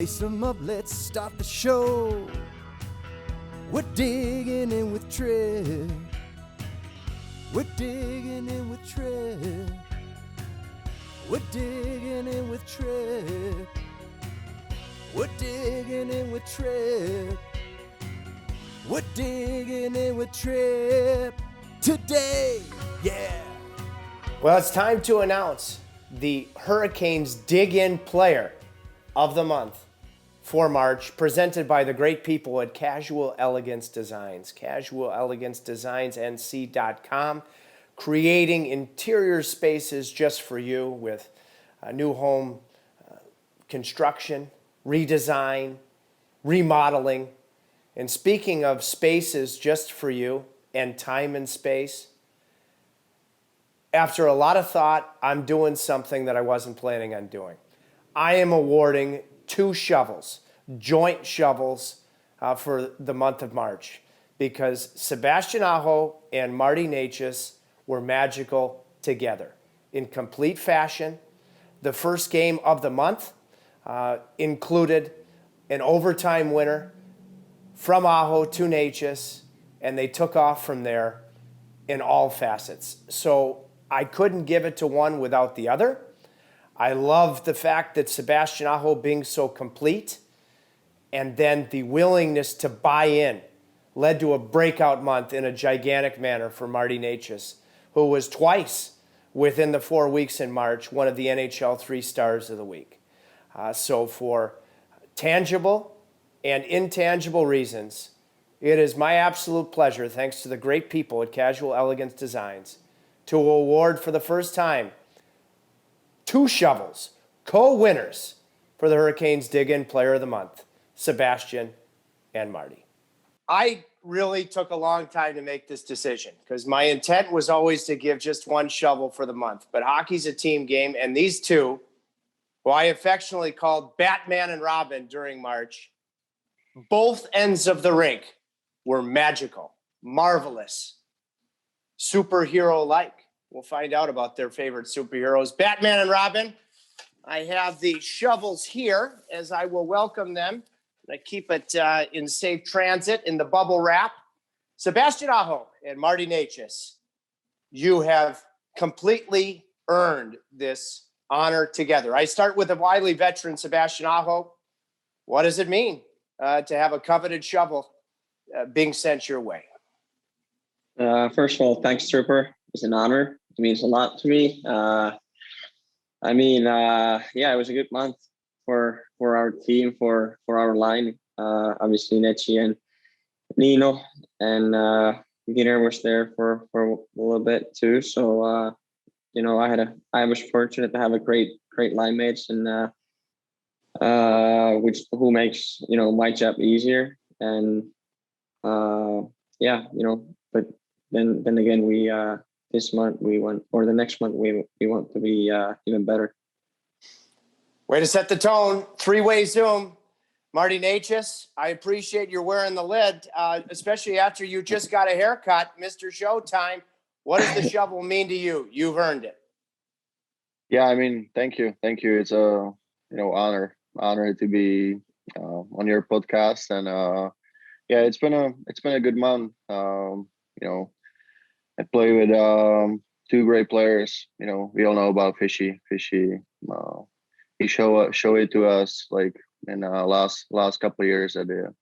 Lace 'em up, let's start the show. We're digging in with Trip. We're digging in with Trip. We're digging in with Trip. We're digging in with Trip. We're digging in with Trip today, yeah. Well, it's time to announce the Hurricanes Dig In Player of the Month for March, presented by the great people at Casual Elegance Designs, casualelegancedesignsnc.com, creating interior spaces just for you with new home construction, redesign, remodeling. And speaking of spaces just for you and time and space, after a lot of thought, I'm doing something that I wasn't planning on doing. I am awarding 2 shovels, joint shovels, for the month of March, because Sebastian Aho and Martin Necas were magical together in complete fashion. The first game of the month included an overtime winner from Aho to Necas, and they took off from there in all facets. So I couldn't give it to one without the other. I love the fact that Sebastian Aho being so complete, and then the willingness to buy in led to a breakout month in a gigantic manner for Martin Necas, who was twice within the 4 weeks in March, one of the NHL 3 stars of the week. So for tangible and intangible reasons, it is my absolute pleasure, thanks to the great people at Casual Elegance Designs, to award for the first time 2 shovels, co-winners for the Hurricanes Dig In Player of the Month, Sebastian and Marty. I really took a long time to make this decision because my intent was always to give just 1 shovel for the month. But hockey's a team game, and these 2, who I affectionately called Batman and Robin during March, both ends of the rink were magical, marvelous, superhero-like. We'll find out about their favorite superheroes. Batman and Robin, I have the shovels here as I will welcome them. I keep it in safe transit in the bubble wrap. Sebastian Aho and Martin Necas, you have completely earned this honor together. I start with a wily veteran, Sebastian Aho. What does it mean to have a coveted shovel being sent your way? First of all, thanks, Trooper. It's an honor. It means a lot to me. It was a good month for our team, for our line. Obviously, Nechi and Nino, and Ginner was there for a little bit too. So I was fortunate to have a great line mates, and who makes my job easier. And but then again, we this month we want, or the next month we want to be even better. Way to set the tone. 3-way Zoom. Martin Necas, I appreciate you're wearing the lid, especially after you just got a haircut, Mr. Showtime. What does the shovel mean to you? You've earned it. Yeah, thank you. It's a honor to be on your podcast, and it's been a good month. I play with 2 great players. We all know about Fishy. He showed it to us like in last couple of years. That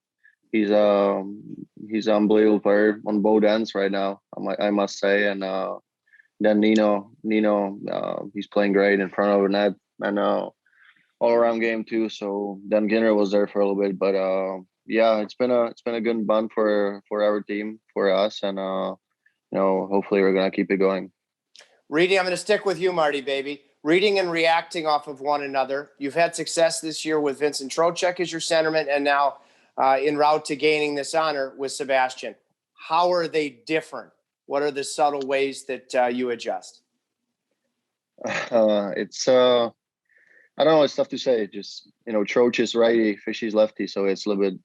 he's an unbelievable player on both ends right now, I must say. And then Nino, he's playing great in front of the net and all around game too. So then Ginner was there for a little bit, but it's been a good month for our team, for us, and hopefully we're gonna keep it going. Reading, I'm going to stick with you, Marty, baby. Reading and reacting off of one another. You've had success this year with Vincent Trocheck as your centerman, and now en route to gaining this honor with Sebastian. How are they different? What are the subtle ways that you adjust? It's I don't know. It's tough to say. Just Troch is righty, Fishy's lefty, so it's a little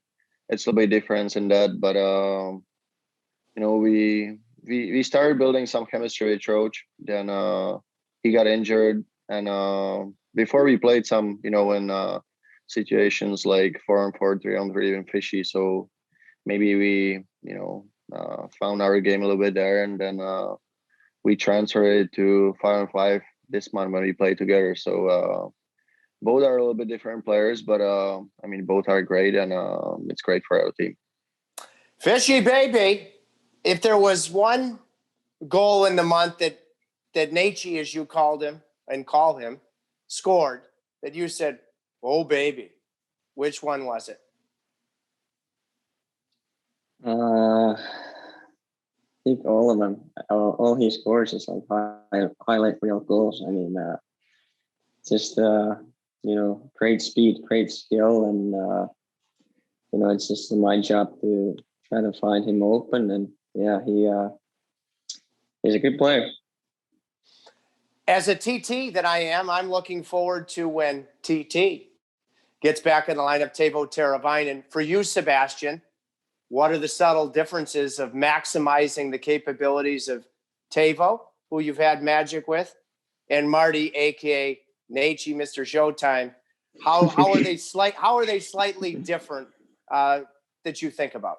bit different in that. But we started building some chemistry with Troch. Then he got injured, and before we played some situations like 4-on-4, 3-on-3, even fishy. So maybe we, found our game a little bit there, and then we transferred it to 5-on-5 this month when we play together. So both are a little bit different players, but I mean, both are great, and it's great for our team. Fishy baby, if there was one goal in the month that Necas, as you called him and call him, scored, that you said, "Oh baby," which one was it? I think all of them. All he scores is like highlight reel goals. I mean, just great speed, great skill, and it's just my job to try to find him open. And yeah, he's a good player. As a TT that I am, I'm looking forward to when TT gets back in the lineup, Teuvo Teravainen. For you, Sebastian, what are the subtle differences of maximizing the capabilities of Teuvo, who you've had magic with, and Marty, aka Necas, Mr. Showtime? How are they slightly different that you think about?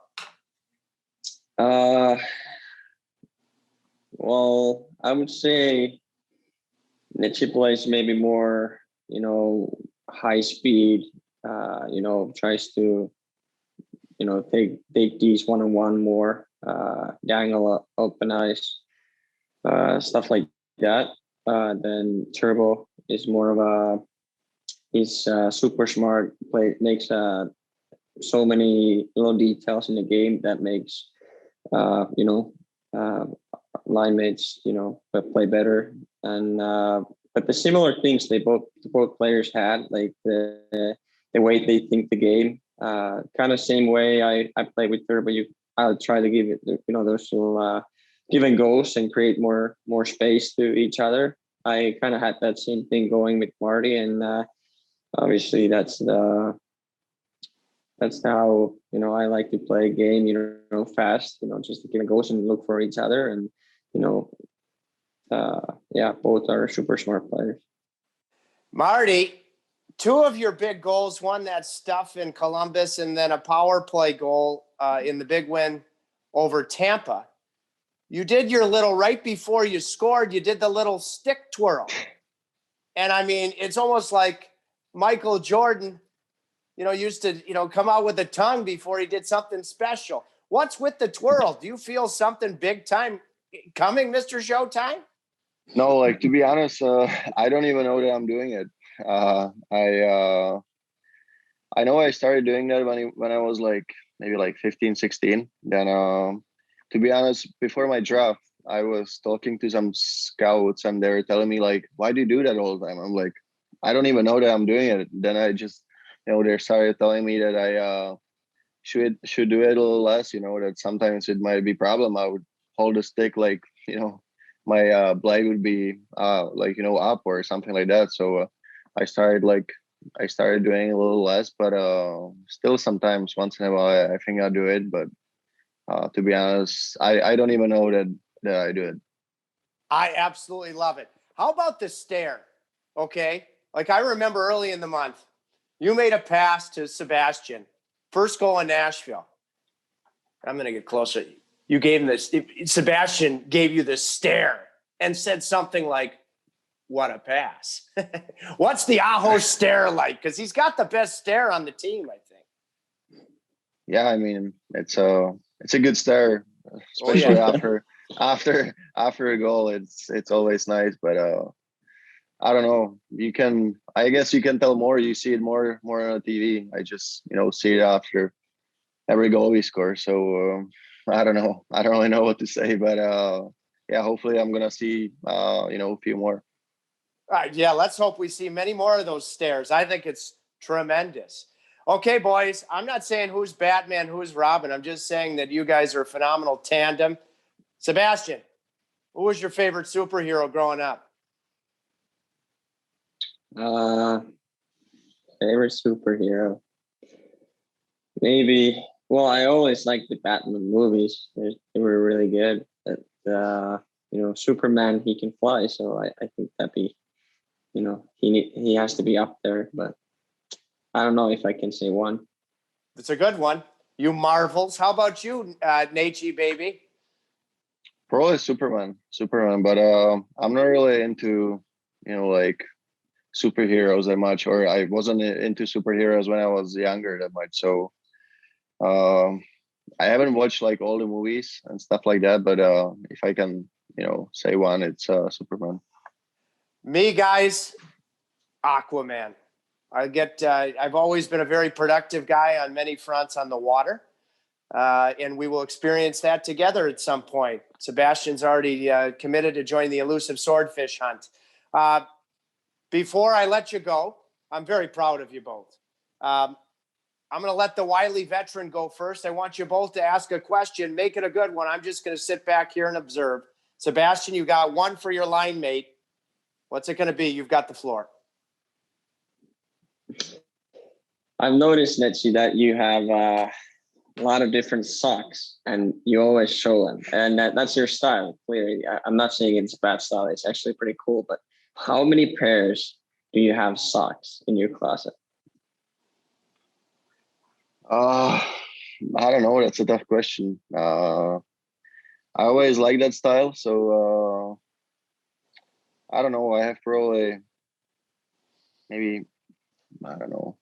Well, I would say Necas plays maybe more, high speed. Tries to take these one-on-one more, dangle open ice, stuff like that. Then Turbo is more of he's super smart, makes so many little details in the game that makes, line mates, play better. And, but the similar things both players had, like the way they think the game, kind of same way I play with Turbo. I'll try to give it, those little give and goes and create more space to each other. I kind of had that same thing going with Marty, and obviously that's how I like to play a game. Fast. Just to give and goes and look for each other, and both are super smart players. Marty, two of your big goals, one that stuff in Columbus, and then a power play goal in the big win over Tampa. You did your little, right before you scored, you did the little stick twirl. And I mean, it's almost like Michael Jordan, used to, come out with a tongue before he did something special. What's with the twirl? Do you feel something big time coming, Mr. Showtime? No, like, to be honest, I don't even know that I'm doing it. I know I started doing that when I was maybe 15, 16. Then, to be honest, before my draft, I was talking to some scouts, and they were telling me, like, why do you do that all the time? I'm like, I don't even know that I'm doing it. Then I just, they started telling me that I should do it a little less, that sometimes it might be a problem. I would hold the stick my blade would be up or something like that. So I started doing a little less, but still sometimes once in a while I think I'll do it. But to be honest, I don't even know that I do it. I absolutely love it. How about the stare? Okay. Like, I remember early in the month, you made a pass to Sebastian, first goal in Nashville. I'm going to get closer. You gave him this. Sebastian gave you this stare and said something like, "What a pass." What's the Aho stare like? Because he's got the best stare on the team, I think. Yeah, I mean, it's a good stare, especially after a goal. It's always nice, but I don't know. I guess you can tell more. You see it more on TV. I just see it after every goal we score. So I don't know. I don't really know what to say, but hopefully I'm gonna see a few more. All right, yeah, let's hope we see many more of those stares. I think it's tremendous. Okay, boys, I'm not saying who's Batman, who's Robin. I'm just saying that you guys are a phenomenal tandem. Sebastian, who was your favorite superhero growing up? Favorite superhero? Maybe. Well, I always liked the Batman movies. They were really good. But, Superman, he can fly, so I think that'd be, he has to be up there. But I don't know if I can say one. It's a good one. You marvels. How about you, Necas, baby? Probably Superman, but I'm not really into, like superheroes that much, or I wasn't into superheroes when I was younger that much. So I haven't watched like all the movies and stuff like that, but if I can, say one, it's Superman. Me, guys, Aquaman. I've always been a very productive guy on many fronts on the water. And we will experience that together at some point. Sebastian's already committed to join the elusive swordfish hunt. Before I let you go, I'm very proud of you both. I'm going to let the wily veteran go first. I want you both to ask a question. Make it a good one. I'm just going to sit back here and observe. Sebastian, you got one for your line mate. What's it going to be? You've got the floor. I've noticed, Necas, that you have a lot of different socks and you always show them. And that's your style, clearly. I'm not saying it's a bad style. It's actually pretty cool. But how many pairs do you have socks in your closet? I don't know. That's a tough question. I always like that style. So I don't know. I have probably maybe, I don't know.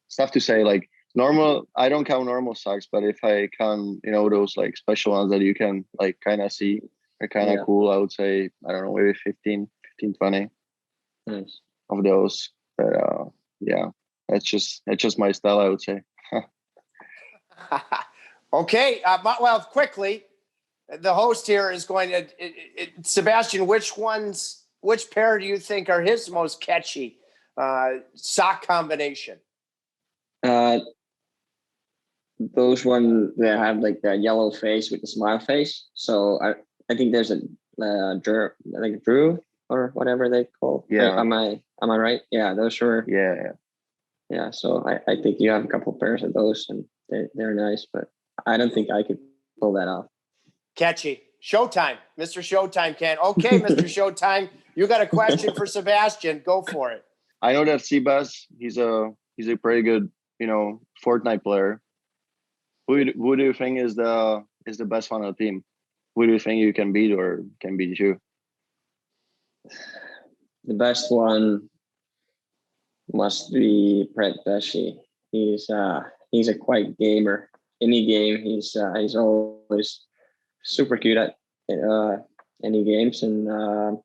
It's tough to say. Like normal, I don't count normal socks, but if I count, those like special ones that you can like kind of see, are kind of cool. I would say, I don't know, maybe 15, 20 Nice. Of those. But yeah, that's just my style, I would say. Okay. Well, quickly, the host here is going to, Sebastian, which pair do you think are his most catchy sock combination? Those one that have like the yellow face with the smile face. So I think there's a like Drew or whatever they call. Yeah. Am I right? Yeah, those were. Yeah. So I think you have a couple pairs of those and they're nice, but I don't think I could pull that off. Catchy. Showtime. Mr. Showtime can. Okay, Mr. Showtime, you got a question for Sebastian. Go for it. I know that Sebas, he's a pretty good, Fortnite player. Who do you think is the best one on the team? Who do you think you can beat or can beat you? The best one must be Brett Pesci. He's a quiet gamer. Any game, he's always super cute at any games, and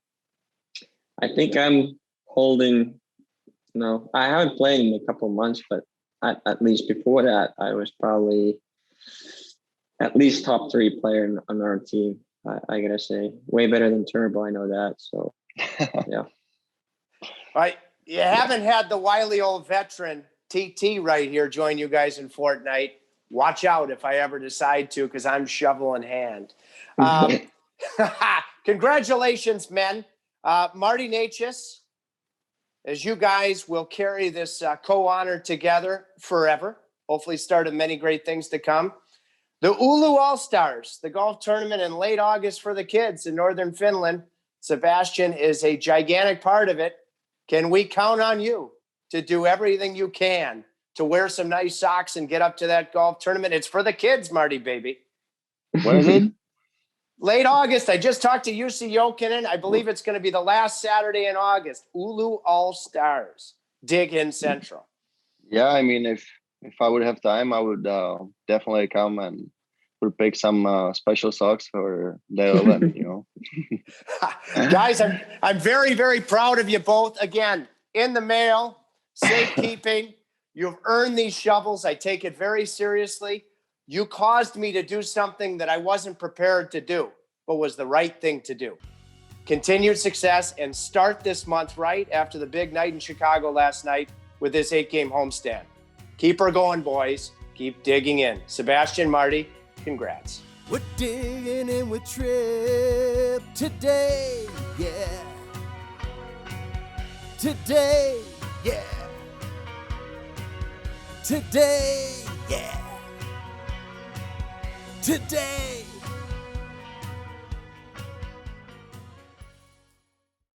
I think I'm holding. No, I haven't played in a couple of months, but at least before that, I was probably at least top 3 player on our team. I gotta say, way better than Turbo. I know that. So yeah. Right. You haven't had the wily old veteran TT right here join you guys in Fortnite. Watch out if I ever decide to, because I'm shovel in hand. Congratulations, men. Marty Necas, as you guys will carry this co-honor together forever, hopefully start of many great things to come. The Oulu All-Stars, the golf tournament in late August for the kids in northern Finland. Sebastian is a gigantic part of it. Can we count on you to do everything you can to wear some nice socks and get up to that golf tournament? It's for the kids, Marty, baby. When is it? Late August. I just talked to Jussi Jokinen. I believe it's going to be the last Saturday in August. Oulu All-Stars. Dig in Central. Yeah, I mean, if I would have time, I would definitely come and would pick some special socks for the event, Guys, I'm very, very proud of you both. Again, in the mail, safekeeping. You've earned these shovels. I take it very seriously. You caused me to do something that I wasn't prepared to do, but was the right thing to do. Continued success, and start this month right after the big night in Chicago last night with this 8-game homestand. Keep her going, boys. Keep digging in. Sebastian, Marty, congrats. We're digging in with Trip today, yeah. Today, yeah. Today, yeah. Today.